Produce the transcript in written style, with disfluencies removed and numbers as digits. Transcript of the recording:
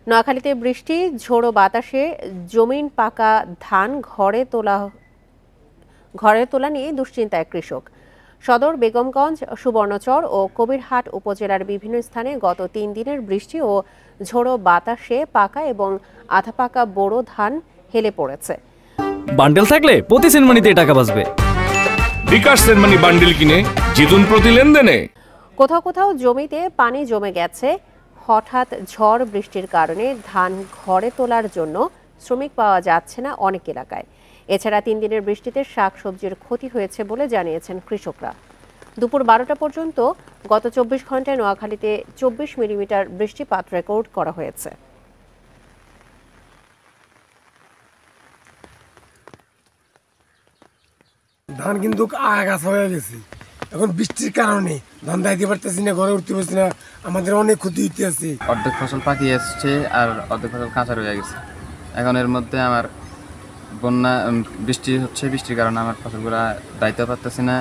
নোয়াখালীতে বৃষ্টি, ঝোড়ো বাতাসে জমিন পাকা ধান ঘরে তোলা নিয়ে দুশ্চিন্তায় কৃষক। সদর, বেগমগঞ্জ, সুবর্ণচর ও কবিরহাট উপজেলার বিভিন্ন স্থানে গত ৩ দিনের বৃষ্টি ও ঝোড়ো বাতাসে পাকা এবং আধা পাকা বোরো ধান হেলে পড়েছে। বান্ডেল থাকলে প্রতি সেনমানিতে টাকা বাঁচবে। বিকাশ সেনমানি বান্ডেল কিনে জিতুন প্রতি লেনদেনে। কোথাও কোথাও জমিতে পানি জমে গেছে। হঠাৎ ঝড় বৃষ্টির কারণে ধান ঘরে তোলার জন্য শ্রমিক পাওয়া যাচ্ছে না অনেক এলাকায়। এছাড়া ৩ দিনের বৃষ্টিতে শাকসবজির ক্ষতি হয়েছে বলে জানিয়েছেন কৃষকরা। দুপুর ১২টা পর্যন্ত গত ২৪ ঘন্টায় নোয়াখালীতে ২৪ মিলিমিটার বৃষ্টিপাত রেকর্ড করা হয়েছে। ধান কিন্তু আগাছা হয়ে গেছে, এখন বৃষ্টির কারণে ধান দাইতে পারতেছি না, ঘরে উঠতে পারছি না, আমাদের অনেক ক্ষতি হইতে আছে। অর্ধেক ফসল পাকিয়ে আসছে আর অর্ধেক ফসল কাঁচা রয়ে গেছে। এখন এর মধ্যে আমার বৃষ্টি হচ্ছে, বৃষ্টির কারণে আমার ফসলগুলা দাইতে পারতেছি না।